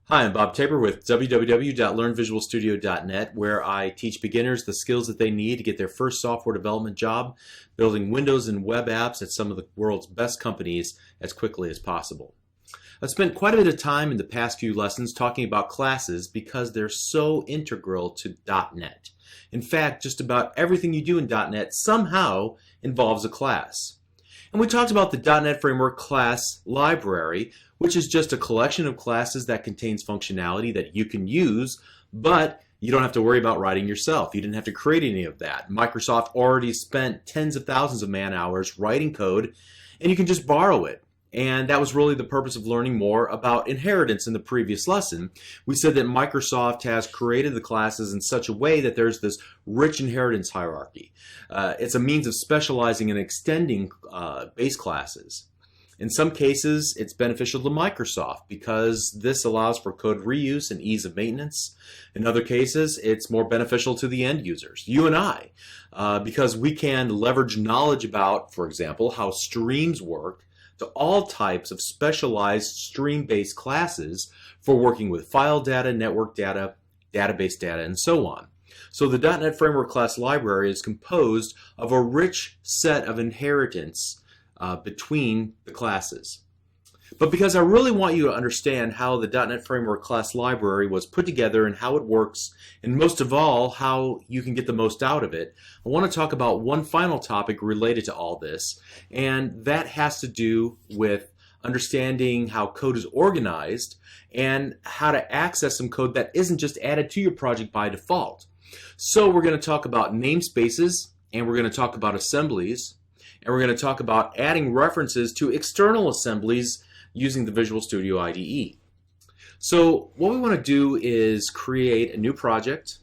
Hi, I'm Bob Tabor with www.learnvisualstudio.net, where I teach beginners the skills that they need to get their first software development job building Windows and web apps at some of the world's best companies as quickly as possible. I've spent quite a bit of time in the past few lessons talking about classes because they're so integral to .NET. In fact, just about everything you do in .NET somehow involves a class. And we talked about the .NET Framework class library, which is just a collection of classes that contains functionality that you can use, but you don't have to worry about writing yourself. You didn't have to create any of that. Microsoft already spent tens of thousands of man-hours writing code, and you can just borrow it. And that was really the purpose of learning more about inheritance in the previous lesson. We said that Microsoft has created the classes in such a way that there's this rich inheritance hierarchy. It's a means of specializing and extending base classes. In some cases, it's beneficial to Microsoft because this allows for code reuse and ease of maintenance. In other cases, it's more beneficial to the end users, you and I, because we can leverage knowledge about, for example, how streams work to all types of specialized stream-based classes for working with file data, network data, database data, and so on. So the .NET Framework class library is composed of a rich set of inheritance between the classes. But because I really want you to understand how the .NET Framework class library was put together and how it works, and most of all, how you can get the most out of it, I want to talk about one final topic related to all this, and that has to do with understanding how code is organized and how to access some code that isn't just added to your project by default. So we're going to talk about namespaces, and we're going to talk about assemblies, and we're going to talk about adding references to external assemblies using the Visual Studio IDE. So what we want to do is create a new project,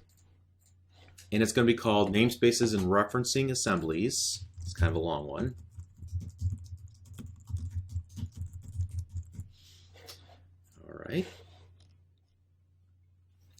and it's going to be called Namespaces and Referencing Assemblies. It's kind of a long one. All right.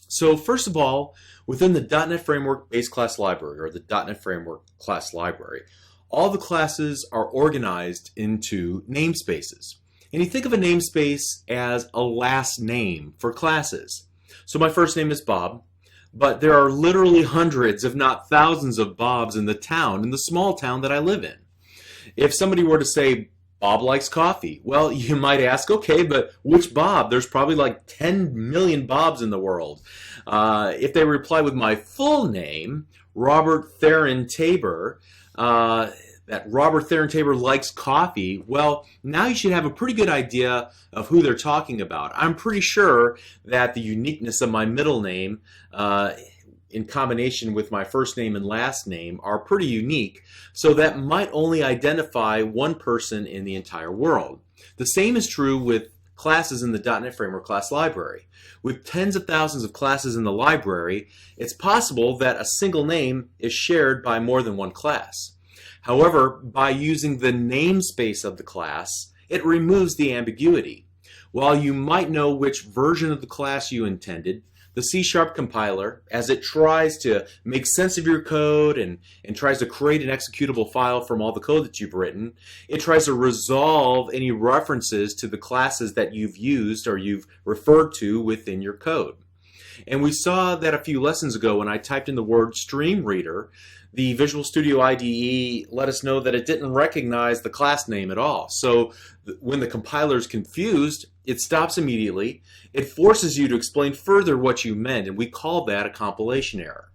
So first of all, within the .NET Framework Base Class Library, or the .NET Framework Class Library, all the classes are organized into namespaces. And you think of a namespace as a last name for classes. So my first name is Bob, but there are literally hundreds, if not thousands, of Bobs in the small town that I live in. If somebody were to say, Bob likes coffee, well, you might ask, okay, but which Bob? There's probably like 10 million Bobs in the world. If they reply with my full name, Robert Theron Tabor, that Robert Theron Tabor likes coffee, well, now you should have a pretty good idea of who they're talking about. I'm pretty sure that the uniqueness of my middle name in combination with my first name and last name are pretty unique, so that might only identify one person in the entire world. The same is true with classes in the .NET Framework class library. With tens of thousands of classes in the library, it's possible that a single name is shared by more than one class. However, by using the namespace of the class, it removes the ambiguity. While you might know which version of the class you intended, the C# compiler, as it tries to make sense of your code and tries to create an executable file from all the code that you've written, it tries to resolve any references to the classes that you've used or you've referred to within your code. And we saw that a few lessons ago when I typed in the word stream reader, the Visual Studio IDE let us know that it didn't recognize the class name at all. So when the compiler is confused, it stops immediately. It forces you to explain further what you meant, and we call that a compilation error.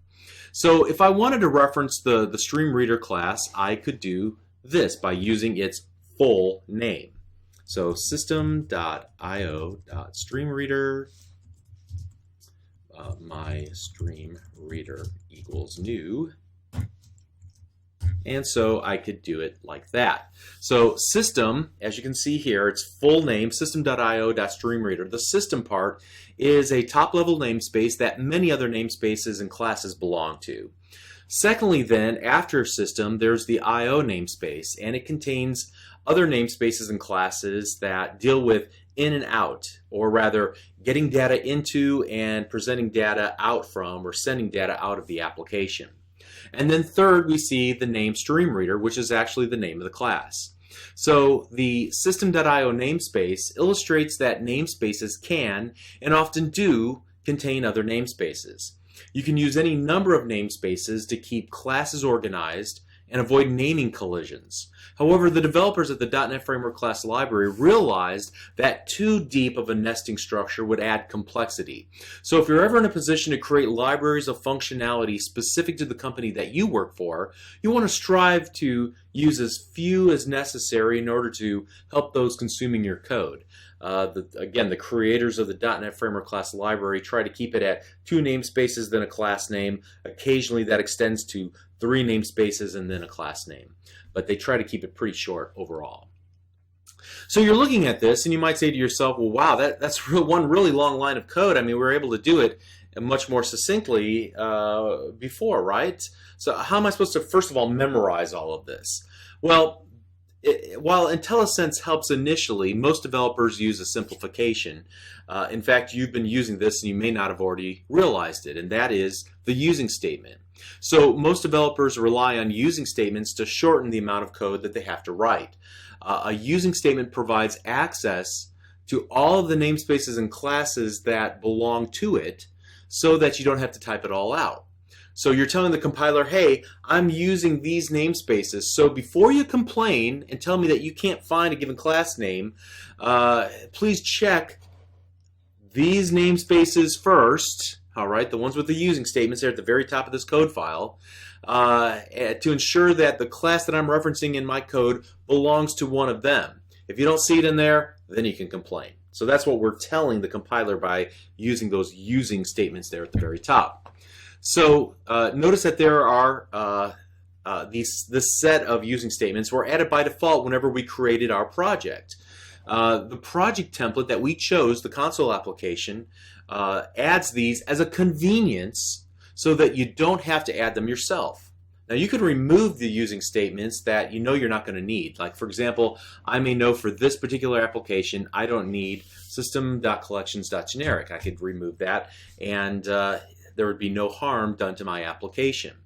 So if I wanted to reference the stream reader class, I could do this by using its full name. So system.io.streamreader my stream reader equals new. And so I could do it like that. So system, as you can see here, its full name, system.io.streamreader. The system part is a top-level namespace that many other namespaces and classes belong to. Secondly then, after system, there's the IO namespace, and it contains other namespaces and classes that deal with in and out, or rather getting data into and presenting data out from, or sending data out of the application. And then third, we see the name stream reader, which is actually the name of the class. So the system.io namespace illustrates that namespaces can, and often do, contain other namespaces. You can use any number of namespaces to keep classes organized and avoid naming collisions. However, the developers at the .NET Framework Class Library realized that too deep of a nesting structure would add complexity. So if you're ever in a position to create libraries of functionality specific to the company that you work for, you want to strive to use as few as necessary in order to help those consuming your code. Again, the creators of the .NET Framework Class Library try to keep it at 2 namespaces, then a class name. Occasionally that extends to 3 namespaces and then a class name. But they try to keep it pretty short overall. So you're looking at this and you might say to yourself, well, wow, that's one really long line of code. I mean, we were able to do it much more succinctly before, right? So how am I supposed to, first of all, memorize all of this? Well, while IntelliSense helps initially, most developers use a simplification. In fact, you've been using this and you may not have already realized it, and that is the using statement. So most developers rely on using statements to shorten the amount of code that they have to write. A using statement provides access to all of the namespaces and classes that belong to it so that you don't have to type it all out. So you're telling the compiler, hey, I'm using these namespaces, so before you complain and tell me that you can't find a given class name, please check these namespaces first. All right, the ones with the using statements there at the very top of this code file, to ensure that the class that I'm referencing in my code belongs to one of them. If you don't see it in there, then you can complain. So that's what we're telling the compiler by using those using statements there at the very top. So notice that there are this set of using statements were added by default whenever we created our project. The project template that we chose, the console application, adds these as a convenience so that you don't have to add them yourself. Now you could remove the using statements that you know you're not going to need. Like for example, I may know for this particular application I don't need system.collections.generic. I could remove that and there would be no harm done to my application.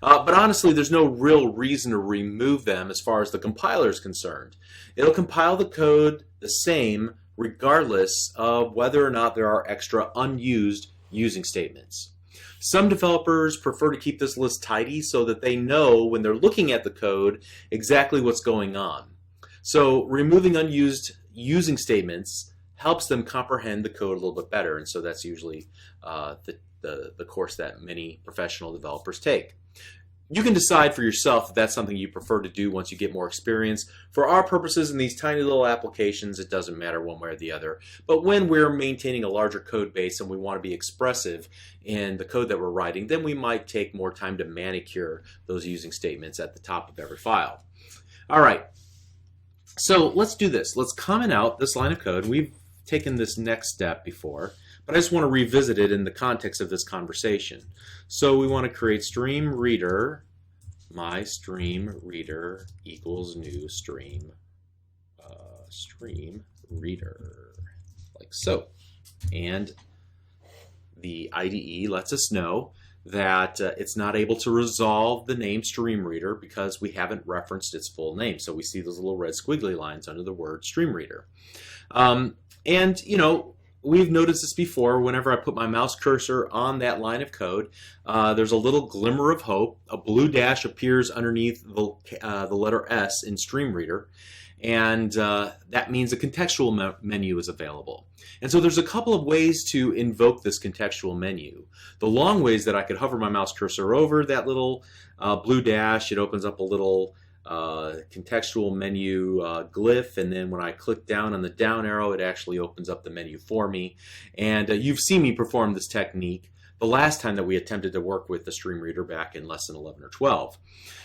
But honestly, there's no real reason to remove them as far as the compiler is concerned. It'll compile the code the same regardless of whether or not there are extra unused using statements. Some developers prefer to keep this list tidy so that they know when they're looking at the code exactly what's going on. So removing unused using statements helps them comprehend the code a little bit better, and so that's usually the course that many professional developers take. You can decide for yourself if that's something you prefer to do once you get more experience. For our purposes in these tiny little applications, it doesn't matter one way or the other. But when we're maintaining a larger code base and we want to be expressive in the code that we're writing, then we might take more time to manicure those using statements at the top of every file. All right, so let's do this. Let's comment out this line of code. We've taken this next step before, but I just want to revisit it in the context of this conversation. So we want to create stream reader, my stream reader equals new stream, stream reader, like so. And the IDE lets us know that it's not able to resolve the name stream reader because we haven't referenced its full name. So we see those little red squiggly lines under the word stream reader. And you know, we've noticed this before. Whenever I put my mouse cursor on that line of code, there's a little glimmer of hope. A blue dash appears underneath the letter S in stream reader, and that means a contextual menu is available. And so there's a couple of ways to invoke this contextual menu. The long way is that I could hover my mouse cursor over that little blue dash. It opens up a little contextual menu glyph, and then when I click down on the down arrow, it actually opens up the menu for me. And you've seen me perform this technique the last time that we attempted to work with the stream reader back in lesson 11 or 12.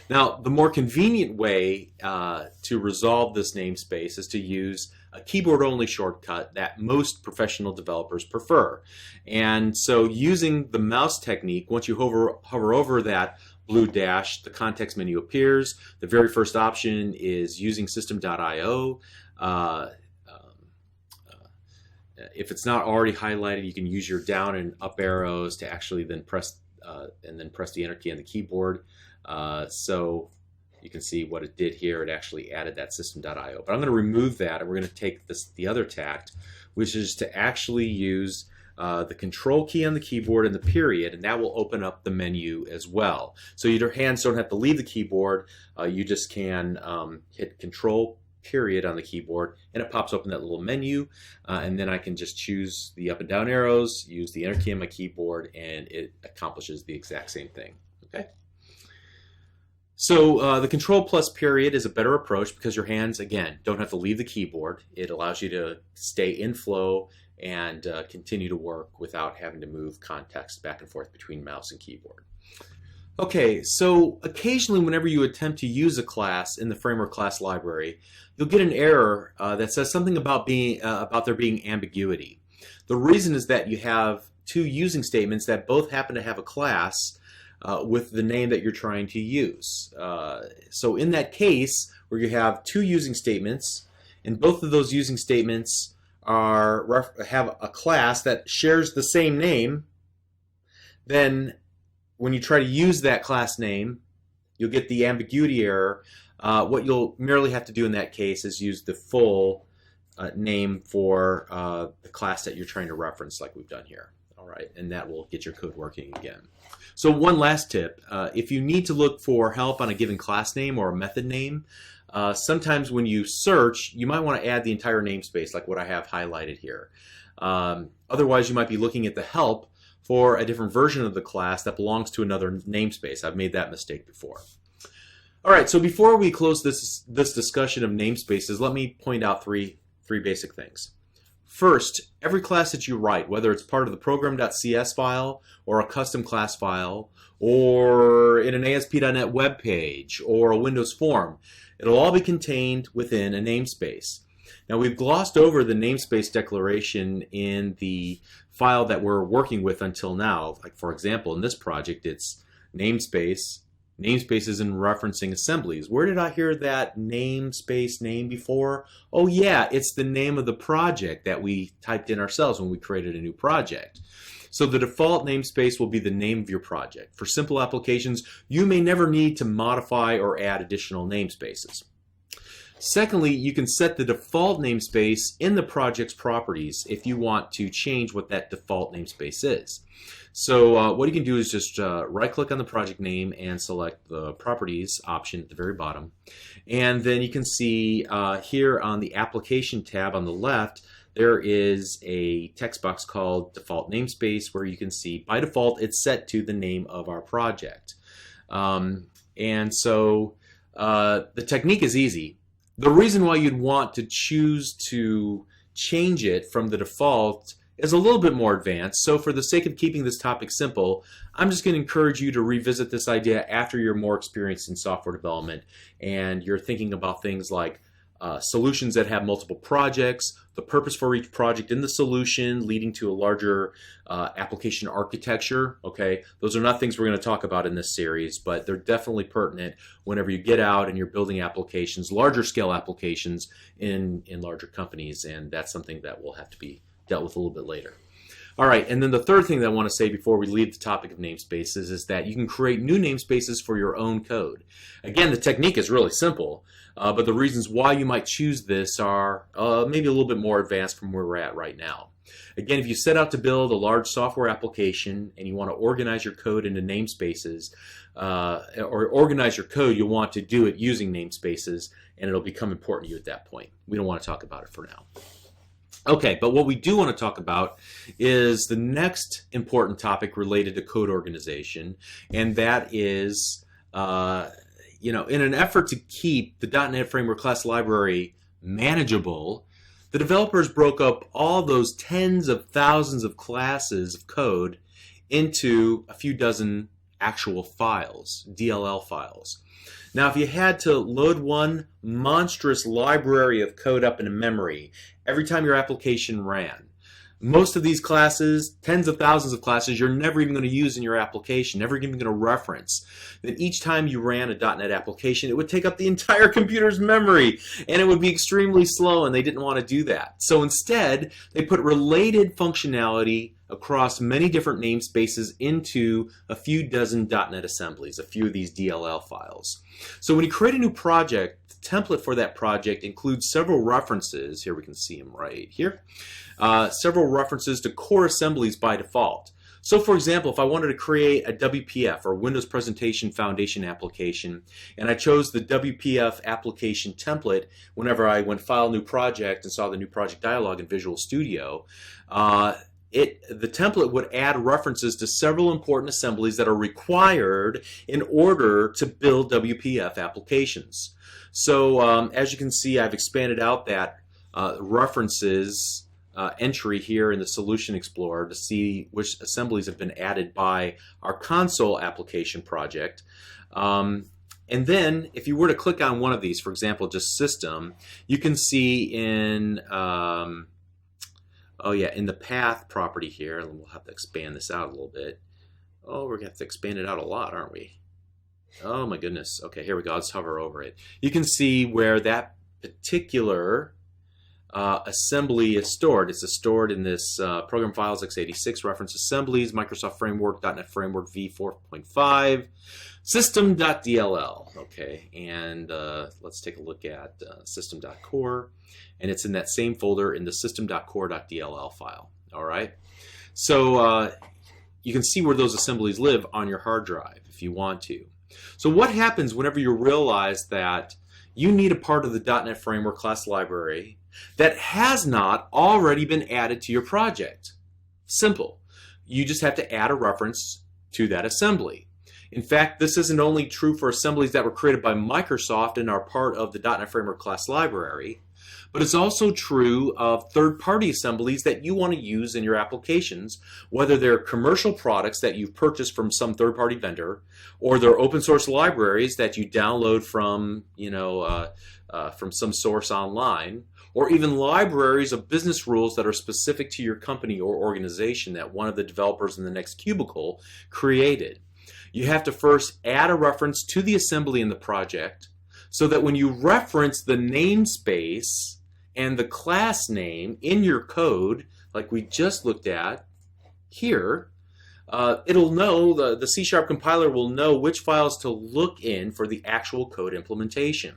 Now, the more convenient way to resolve this namespace is to use a keyboard-only shortcut that most professional developers prefer. And so using the mouse technique, once you hover over that blue dash, the context menu appears. The very first option is using system.io. If it's not already highlighted, you can use your down and up arrows to actually then press the enter key on the keyboard. So you can see what it did here. It actually added that system.io. But I'm going to remove that, and we're going to take the other tact, which is to actually use the control key on the keyboard and the period, and that will open up the menu as well. So your hands don't have to leave the keyboard. You just can hit control period on the keyboard, and it pops open that little menu, and then I can just choose the up and down arrows, use the enter key on my keyboard, and it accomplishes the exact same thing. Okay. So the control plus period is a better approach because your hands, again, don't have to leave the keyboard. It allows you to stay in flow and continue to work without having to move context back and forth between mouse and keyboard. Okay, so occasionally whenever you attempt to use a class in the framework class library, you'll get an error that says something about there being ambiguity. The reason is that you have two using statements that both happen to have a class with the name that you're trying to use. So in that case, where you have two using statements, and both of those using statements have a class that shares the same name, then when you try to use that class name, you'll get the ambiguity error. What you'll merely have to do in that case is use the full name for the class that you're trying to reference, like we've done here. All right, and that will get your code working again. So one last tip, if you need to look for help on a given class name or a method name, sometimes when you search, you might want to add the entire namespace, like what I have highlighted here. Otherwise, you might be looking at the help for a different version of the class that belongs to another namespace. I've made that mistake before. All right, so before we close this discussion of namespaces, let me point out three basic things. First, every class that you write, whether it's part of the program.cs file or a custom class file or in an ASP.NET web page or a Windows form, it'll all be contained within a namespace. Now, we've glossed over the namespace declaration in the file that we're working with until now. Like, for example, in this project, it's namespaces and referencing assemblies. Where did I hear that namespace name before? Oh yeah, it's the name of the project that we typed in ourselves when we created a new project. So the default namespace will be the name of your project. For simple applications, you may never need to modify or add additional namespaces. Secondly, you can set the default namespace in the project's properties if you want to change what that default namespace is. So what you can do is just right-click on the project name and select the Properties option at the very bottom. And then you can see here on the Application tab on the left, there is a text box called Default Namespace where you can see by default it's set to the name of our project. And so the technique is easy. The reason why you'd want to choose to change it from the default is a little bit more advanced. So for the sake of keeping this topic simple, I'm just going to encourage you to revisit this idea after you're more experienced in software development and you're thinking about things like solutions that have multiple projects, the purpose for each project in the solution leading to a larger application architecture. Okay, those are not things we're going to talk about in this series, but they're definitely pertinent whenever you get out and you're building applications, larger scale applications in larger companies, and that's something that will have to be dealt with a little bit later. All right, and then the third thing that I want to say before we leave the topic of namespaces is that you can create new namespaces for your own code. Again, the technique is really simple, but the reasons why you might choose this are maybe a little bit more advanced from where we're at right now. Again, if you set out to build a large software application and you want to organize your code into namespaces, or organize your code, you'll want to do it using namespaces, and it'll become important to you at that point. We don't want to talk about it for now. Okay, but what we do want to talk about is the next important topic related to code organization, and that is, in an effort to keep the .NET Framework Class Library manageable, the developers broke up all those tens of thousands of classes of code into a few dozen actual files, DLL files. Now, if you had to load one monstrous library of code up into memory every time your application ran, most of these classes, tens of thousands of classes, you're never even going to use in your application, never even going to reference. Then each time you ran a .NET application, it would take up the entire computer's memory, and it would be extremely slow, and they didn't want to do that. So instead, they put related functionality across many different namespaces into a few dozen .NET assemblies, a few of these DLL files. So when you create a new project, the template for that project includes several references. Here we can see them right here. Several references to core assemblies by default. So for example, if I wanted to create a WPF or Windows Presentation Foundation application, and I chose the WPF application template whenever I went File New Project and saw the New Project dialog in Visual Studio, the template would add references to several important assemblies that are required in order to build WPF applications. So as you can see, I've expanded out that references entry here in the Solution Explorer to see which assemblies have been added by our console application project. And then if you were to click on one of these, for example, just System, you can see in in the path property here, and we'll have to expand this out a little bit. Oh, we're going to have to expand it out a lot, aren't we? Oh my goodness. Okay, here we go. Let's hover over it. You can see where that particular assembly is stored. It's stored in this program files x86 reference assemblies, Microsoft Framework, .NET Framework v4.5, system.dll. Okay, and let's take a look at system.core, and it's in that same folder in the system.core.dll file. All right, so you can see where those assemblies live on your hard drive if you want to. So what happens whenever you realize that you need a part of the .NET Framework class library that has not already been added to your project? Simple. You just have to add a reference to that assembly. In fact, this isn't only true for assemblies that were created by Microsoft and are part of the .NET Framework class library, but it's also true of third-party assemblies that you want to use in your applications, whether they're commercial products that you've purchased from some third-party vendor, or they're open-source libraries that you download from, from some source online, or even libraries of business rules that are specific to your company or organization that one of the developers in the next cubicle created. You have to first add a reference to the assembly in the project so that when you reference the namespace and the class name in your code, like we just looked at here, it'll know, the C# compiler will know which files to look in for the actual code implementation.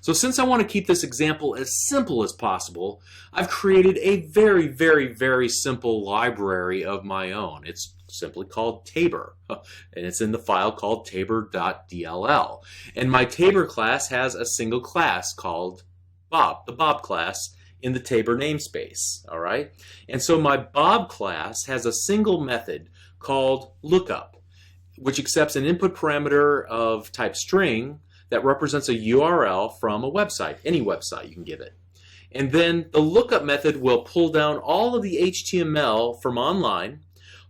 So since I want to keep this example as simple as possible, I've created a very, very, very simple library of my own. It's simply called Tabor, and it's in the file called tabor.dll. And my Tabor class has a single class called Bob, the Bob class, in the Tabor namespace. All right? And so my Bob class has a single method called lookup, which accepts an input parameter of type string that represents a URL from a website, any website you can give it. And then the lookup method will pull down all of the HTML from online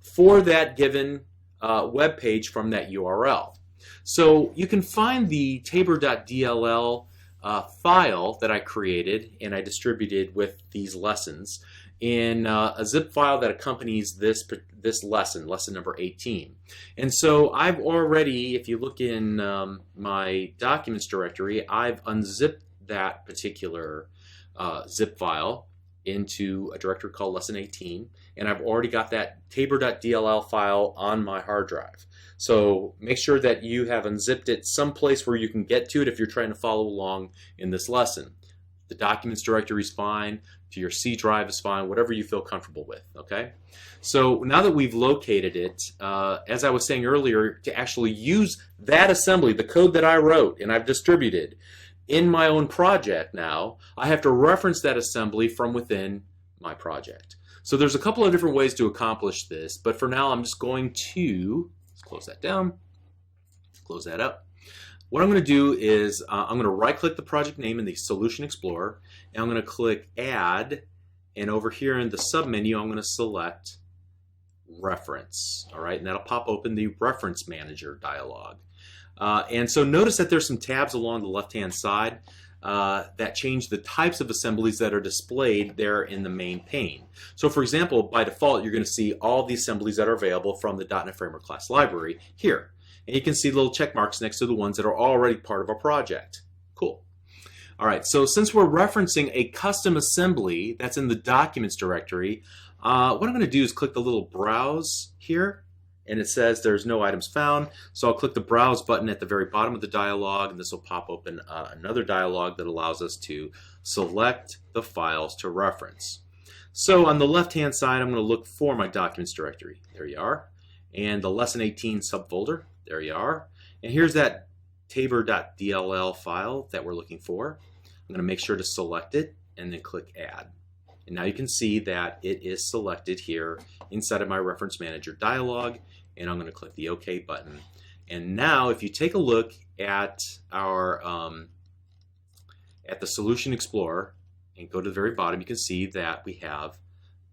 for that given web page from that URL. So you can find the tabor.dll file that I created and I distributed with these lessons in a zip file that accompanies this lesson, lesson number 18. And so I've already, if you look in my documents directory, I've unzipped that particular zip file into a directory called lesson 18, and I've already got that tabor.dll file on my hard drive. So make sure that you have unzipped it someplace where you can get to it if you're trying to follow along in this lesson. The documents directory is fine, to your C drive is fine, whatever you feel comfortable with, okay? So now that we've located it, as I was saying earlier, to actually use that assembly, the code that I wrote and I've distributed in my own project now, I have to reference that assembly from within my project. So there's a couple of different ways to accomplish this, but for now I'm just going to, let's close that down, close that up. What I'm going to do is I'm going to right-click the project name in the Solution Explorer, and I'm going to click Add, and over here in the submenu I'm going to select Reference. All right, and that'll pop open the Reference Manager dialog. And so notice that there's some tabs along the left-hand side that change the types of assemblies that are displayed there in the main pane. So for example, by default, you're going to see all the assemblies that are available from the .NET Framework class library here. And you can see little check marks next to the ones that are already part of a project. Cool. All right, so since we're referencing a custom assembly that's in the documents directory, What I'm going to do is click the little browse here, and it says there's no items found. So I'll click the browse button at the very bottom of the dialog, and this will pop open another dialog that allows us to select the files to reference. So on the left-hand side, I'm going to look for my documents directory. There you are. And the lesson 18 subfolder. There you are. And here's that tabor.dll file that we're looking for. I'm going to make sure to select it and then click add. And now you can see that it is selected here inside of my reference manager dialog, and I'm going to click the OK button. And now if you take a look at our at the Solution Explorer and go to the very bottom, you can see that we have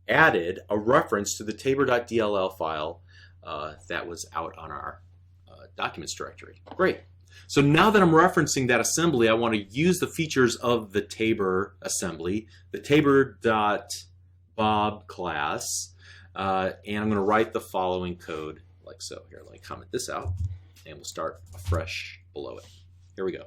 added a reference to the tabor.dll file that was out on our documents directory. Great. So now that I'm referencing that assembly, I want to use the features of the Tabor assembly, the tabor.bob class, and I'm going to write the following code like so. Here, let me comment this out, and we'll start afresh below it. Here we go.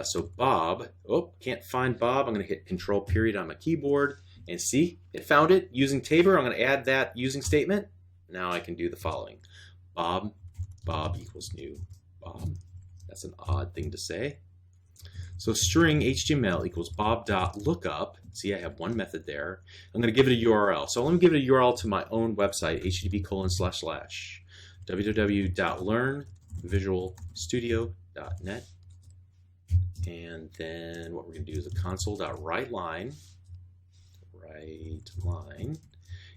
So Bob, oh, can't find Bob. I'm going to hit Control period on my keyboard, and see, it found it using Tabor. I'm going to add that using statement. Now I can do the following. Bob equals new Bob. That's an odd thing to say. So string HTML equals bob.lookup. See, I have one method there. I'm going to give it a URL. So let me give it a URL to my own website, http://www.learnvisualstudio.net. And then what we're going to do is a console.writeLine.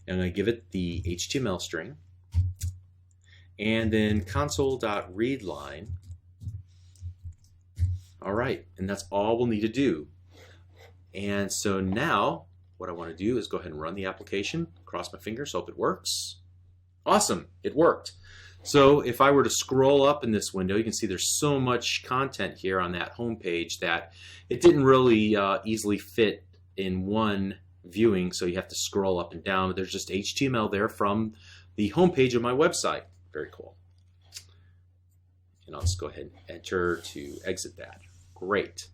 And I'm going to give it the HTML string. And then console.readLine. All right, and that's all we'll need to do. And so now what I want to do is go ahead and run the application. Cross my fingers, hope it works. Awesome, it worked. So if I were to scroll up in this window, you can see there's so much content here on that home page that it didn't really easily fit in one viewing, so you have to scroll up and down. But there's just HTML there from the home page of my website. Very cool. And I'll just go ahead and enter to exit that. Great.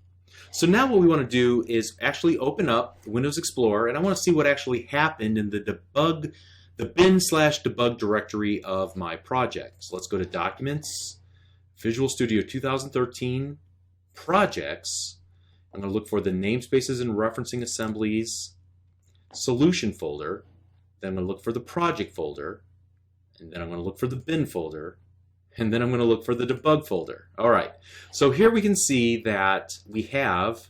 So now what we want to do is actually open up Windows Explorer, and I want to see what actually happened in the bin/debug directory of my project. So let's go to Documents, Visual Studio 2013, Projects. I'm going to look for the Namespaces and Referencing Assemblies Solution folder. Then I'm going to look for the Project folder, and then I'm going to look for the Bin folder, and then I'm going to look for the Debug folder. All right, so here we can see that we have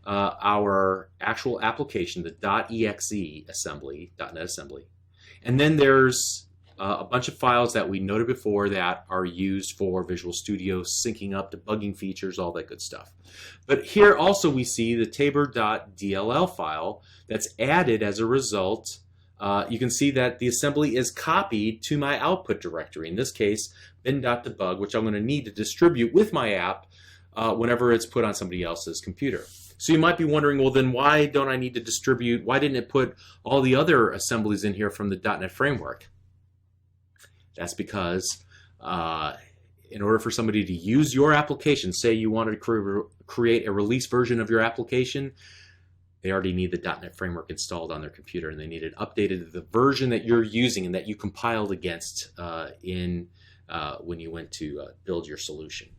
our actual application, the .exe assembly, .NET assembly. And then there's a bunch of files that we noted before that are used for Visual Studio, syncing up, debugging features, all that good stuff. But here also we see the tabor.dll file that's added as a result. You can see that the assembly is copied to my output directory, in this case bin.debug, which I'm going to need to distribute with my app whenever it's put on somebody else's computer. So you might be wondering, well then why don't I need to distribute, why didn't it put all the other assemblies in here from the .NET Framework? That's because in order for somebody to use your application, say you wanted to create a release version of your application, they already need the .NET Framework installed on their computer, and they need it updated to the version that you're using and that you compiled against when you went to build your solution,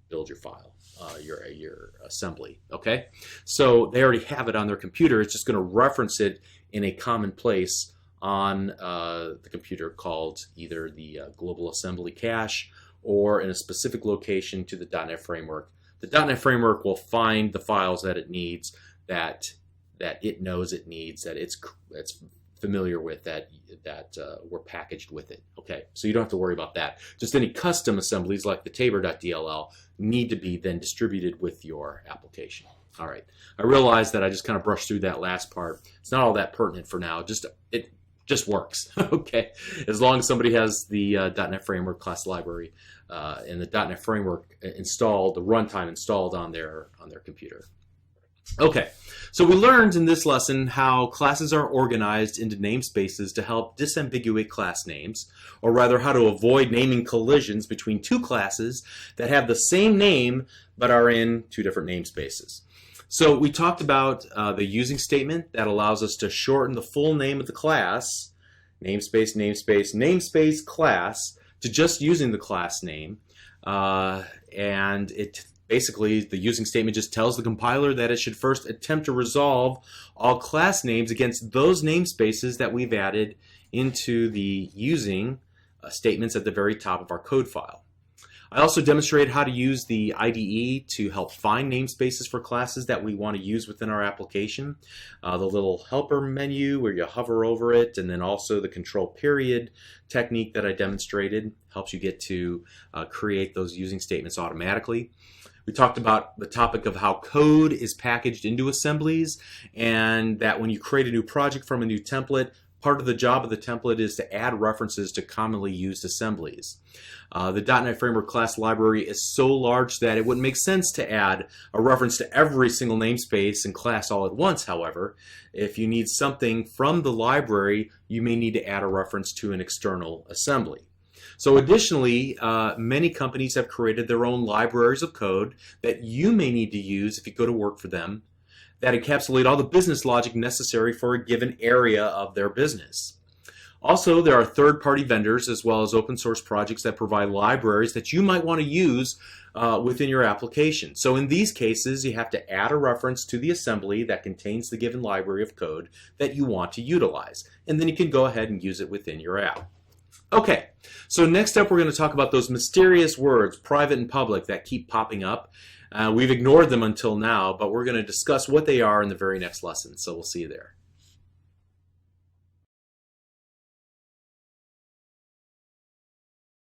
build your file, your assembly. Okay, so they already have it on their computer. It's just going to reference it in a common place on the computer called either the Global Assembly Cache or in a specific location to the .NET Framework. The .NET Framework will find the files that it needs, that it knows it needs, that it's familiar with, that were packaged with it. Okay, so you don't have to worry about that. Just any custom assemblies like the tabor.dll need to be then distributed with your application. All right, I realize that I just kind of brushed through that last part. It's not all that pertinent for now. It just works. Okay, as long as somebody has the .NET Framework class library and the .NET Framework installed, the runtime installed on their computer. Okay, so we learned in this lesson how classes are organized into namespaces to help disambiguate class names, or rather how to avoid naming collisions between two classes that have the same name but are in two different namespaces. So we talked about the using statement that allows us to shorten the full name of the class, namespace, namespace, namespace class, to just using the class name. And it basically, the using statement just tells the compiler that it should first attempt to resolve all class names against those namespaces that we've added into the using statements at the very top of our code file. I also demonstrated how to use the IDE to help find namespaces for classes that we want to use within our application. The little helper menu where you hover over it, and then also the control period technique that I demonstrated helps you get to create those using statements automatically. We talked about the topic of how code is packaged into assemblies, and that when you create a new project from a new template, part of the job of the template is to add references to commonly used assemblies. The .NET Framework class library is so large that it wouldn't make sense to add a reference to every single namespace and class all at once. However, if you need something from the library, you may need to add a reference to an external assembly. So additionally, many companies have created their own libraries of code that you may need to use if you go to work for them, that encapsulate all the business logic necessary for a given area of their business. Also, there are third-party vendors as well as open source projects that provide libraries that you might want to use within your application. So in these cases, you have to add a reference to the assembly that contains the given library of code that you want to utilize. And then you can go ahead and use it within your app. Okay, so next up we're going to talk about those mysterious words, private and public, that keep popping up. We've ignored them until now, but we're going to discuss what they are in the very next lesson, so we'll see you there.